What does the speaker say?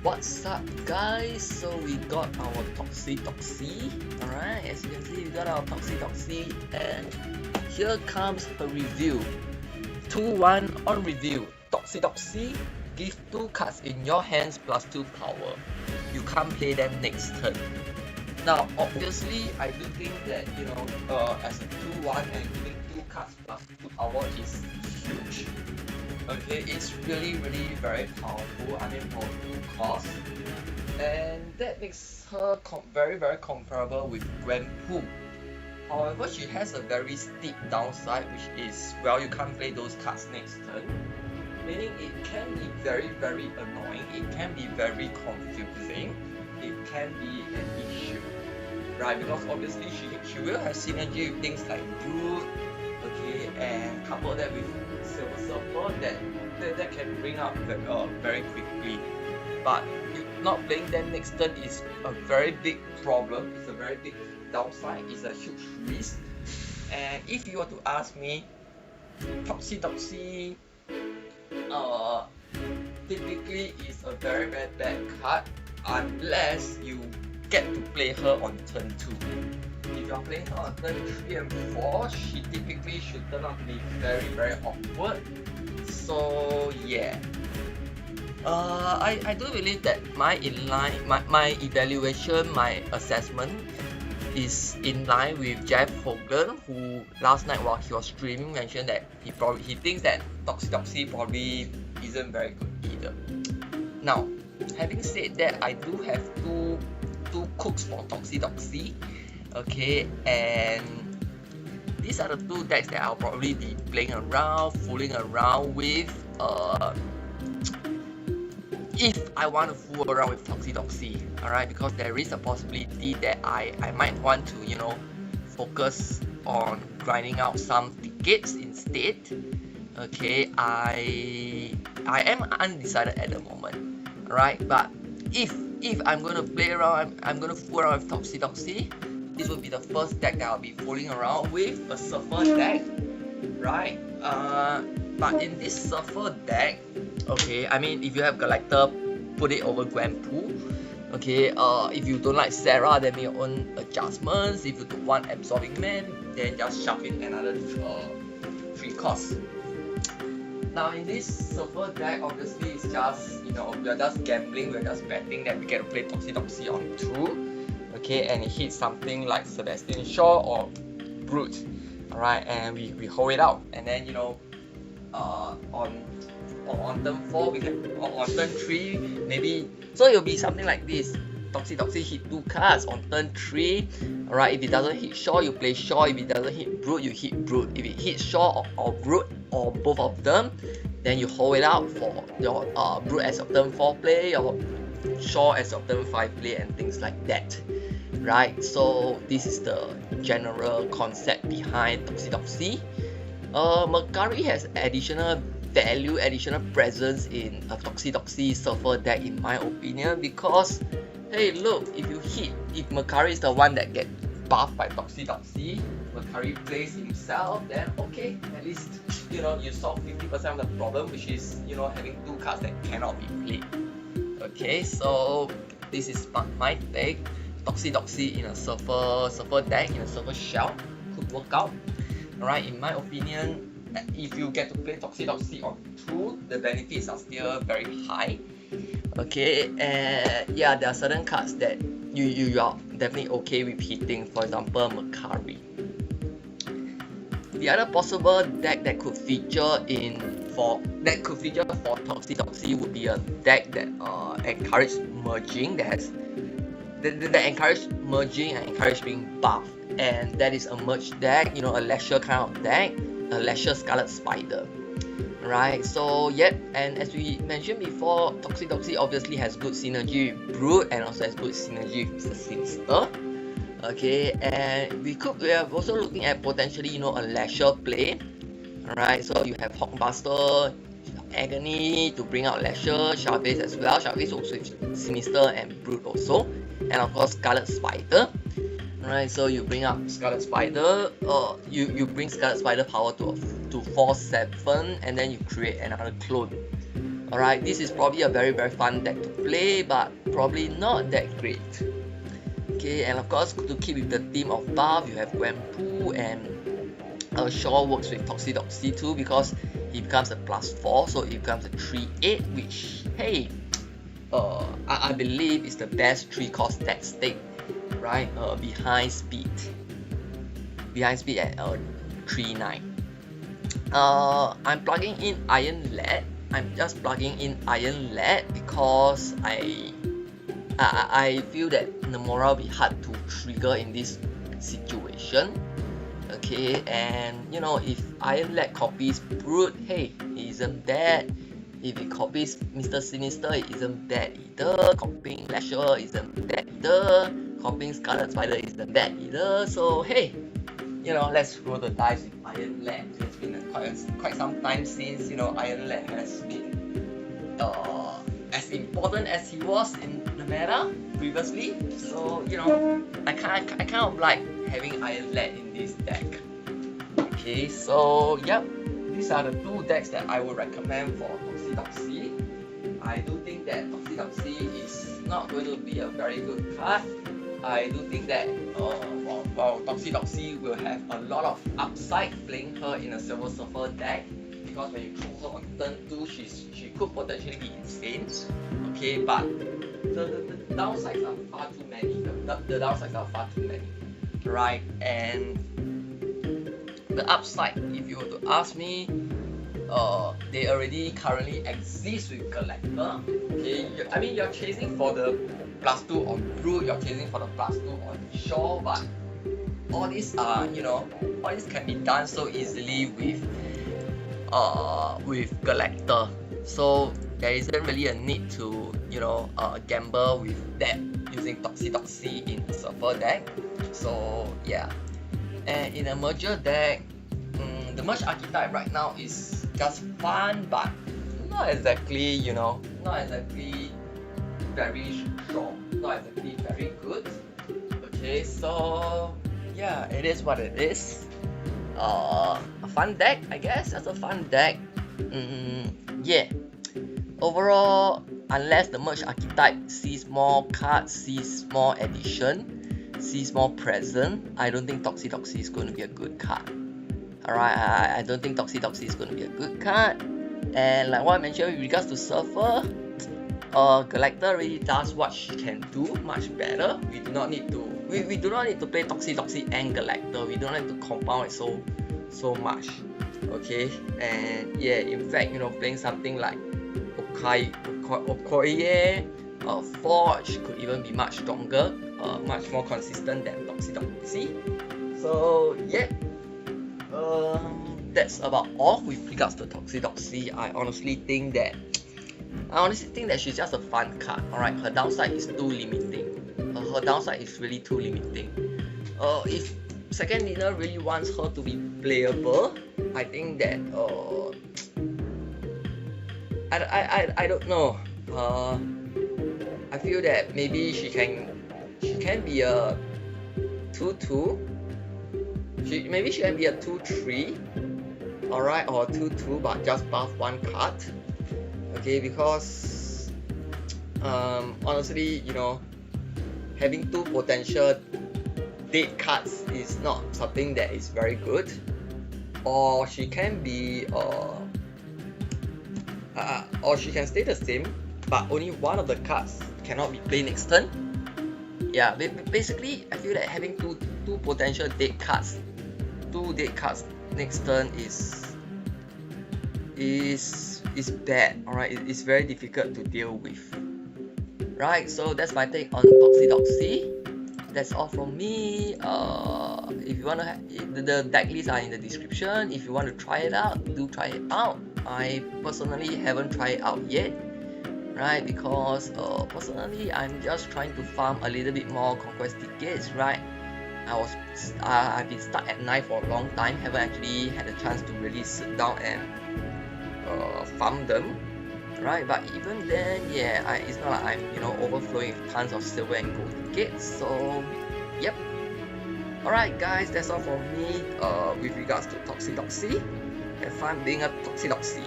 What's up, guys? So we got our Toxie Doxie. Alright, as you can see, we got our Toxie Doxie, and here comes her review. 2-1 on review. Toxie Doxie, give 2 cards in your hands plus 2 power. You can't play them next turn. Now, obviously, I do think that, as a 2-1 and giving 2 cards plus 2 power is huge. Okay, it's really very powerful. I mean, for 2 costs, and that makes her very comparable with Gwenpool. However, she has a very steep downside, which is, well, you can't play those cards next turn, meaning it can be very annoying, it can be very confusing, it can be an issue, right? Because obviously she will have synergy with things like Brood, okay, and couple that with Silver Surfer that can bring up very quickly. But not playing them next turn is a very big problem. It's a very big downside. It's a huge risk. And if you were to ask me, Toxie Doxie typically is a very bad card unless you get to play her on turn 2. If you're playing her on turn 3 and 4, she typically should turn out to be very awkward. So yeah, I do believe that my evaluation, my assessment is in line with Jeff Hogan, who last night while he was streaming mentioned that he thinks that Toxie Doxie probably isn't very good either. Now, having said that, I do have two cooks for Toxie Doxie. Okay, and these are the 2 decks that I'll probably be playing around, fooling around with. If I want to fool around with Toxie Doxie, alright, because there is a possibility that I might want to, focus on grinding out some tickets instead. Okay, I am undecided at the moment, alright, but if I'm gonna play around, I'm gonna fool around with Toxie Doxie. This will be the first deck that I'll be fooling around with, a Surfer deck, right? But in this Surfer deck, okay, I mean, if you have Collector, put it over Gwenpool. Okay, if you don't like Sera, then make your own adjustments. If you don't want Absorbing Man, then just shove in another 3 costs. Now in this Surfer deck, obviously it's just, we're just gambling, we're just betting that we get to play Toxie Doxie on 2. Okay, and it hits something like Sebastian Shaw or Brute, alright, and we hold it out, and then on turn 4 we can, or on turn 3 maybe, so it'll be something like this. Toxie Doxie hit 2 cards on turn 3, alright. If it doesn't hit Shaw, you play Shaw. If it doesn't hit Brute, you hit Brute. If it hits Shaw or Brute or both of them, then you hold it out for your Brute as your turn 4 play, or Shaw as your turn 5 play, and things like that, right? So this is the general concept behind Toxie Doxie. Makkari has additional value, additional presence in a Toxie Doxie Surfer deck, in my opinion, because hey, look, if Makkari is the one that gets buffed by Toxie Doxie, Makkari plays himself, then okay, at least you solve 50% of the problem, which is having 2 cards that cannot be played. Okay, so this is my take. Toxie Doxie in a Surfer deck, in a Surfer shell, could work out. Alright, in my opinion, if you get to play Toxie Doxie on 2, the benefits are still very high. Okay, and yeah, there are certain cards that you are definitely okay with hitting, for example, Makkari. The other possible deck that could feature for Toxie Doxie would be a deck that encourages merging, that encourages merging and encourages being buffed, and that is a merge deck, a Lasher kind of deck, a Lasher Scarlet Spider, right? So yeah, and as we mentioned before, Toxie Doxie obviously has good synergy with Brood, and also has good synergy with the Sinister. Okay, and we are also looking at potentially a Lasher play. Alright, so you have Hulkbuster, Agony to bring out Lasher, Chavez as well. Chavez also with Sinister and Brood also, and of course Scarlet Spider. Alright, so you bring up Scarlet Spider, you bring Scarlet Spider power to 4/7, and then you create another clone. Alright, this is probably a very fun deck to play, but probably not that great. Okay, and of course, to keep with the theme of buff, you have Gwenpool, and Shaw works with Toxie Doxie too, because he becomes a +4, so it becomes a 3/8, which, hey, I believe is the best 3-cost deck state, right? Behind speed at 3/9. I'm plugging in Iron Lead. I'm just plugging in Iron Lead because I feel that Nomura will be hard to trigger in this situation. Okay, and you know, if Iron Lead copies Brute, hey, it isn't bad. If it copies Mr. Sinister, it isn't bad either. Copying Lasher isn't bad either. Copying Scarlet Spider isn't bad either. So hey, you know, let's roll the dice with Iron Lead. It's been quite some time since, you know, Iron Lead has been as important as he was in the meta previously. So you know, I kind of like having Iron Lead in this deck. Okay, so yep, these are the two decks that I would recommend for Toxie Doxie. I do think that Toxie Doxie is not going to be a very good card. I do think that Toxie Doxie will have a lot of upside playing her in a Silver Surfer deck, because when you throw her on turn 2, she could potentially be insane. Okay, but the downsides are far too many. The downsides are far too many, right? And the upside, if you were to ask me, they already currently exist with Galactor. Okay, I mean, you're chasing for the +2 on Brute, you're chasing for the +2 on Shaw, but all these are, you know, all this can be done so easily with Galactor. So there isn't really a need to, you know, gamble with that using Toxie Doxie in a Surfer deck. So yeah, and in a merger deck, the merge archetype right now is just fun, but not exactly, you know, not exactly very strong, not exactly very good. Okay, so yeah, it is what it is. A fun deck, I guess. That's a fun deck. Yeah. Overall, unless the merge archetype sees more cards, sees more addition, sees more present, I don't think Toxie Doxie is going to be a good card. Alright, I don't think Toxie Doxie is going to be a good card. And like what I mentioned with regards to Surfer, Galactor really does what she can do much better. We do not need to play Toxie Doxie and Galactor. We don't need to compound it so much. Okay, and yeah, in fact, you know, playing something like Okoye, Forge could even be much stronger, much more consistent than Toxie Doxie. So yeah, that's about all with regards to Toxie Doxie. I honestly think that she's just a fun card. Alright, her downside is too limiting. Her downside is really too limiting. If second leader really wants her to be playable, I think that I don't know. I feel that maybe she can be a 2/2. Maybe she can be a 2/3. Alright, or 2/2, but just buff one card. Okay, because honestly, you know, having two potential dead cards is not something that is very good. Or she can be or she can stay the same, but only one of the cards cannot be played next turn. Yeah, basically I feel that having two potential dead cards, next turn is bad. Alright, it's very difficult to deal with. Right, so that's my take on Toxie Doxie. That's all from me. If you wanna, the deck lists are in the description. If you want to try it out, do try it out. I personally haven't tried it out yet, right? Because personally, I'm just trying to farm a little bit more conquest tickets, right? I've been stuck at 9 for a long time. Haven't actually had a chance to really sit down and farm them, right? But even then, yeah, it's not like I'm, you know, overflowing with tons of silver and gold tickets. So yep. Alright guys, that's all from me with regards to Toxie Doxie. Have fun being a Toxie Doxie.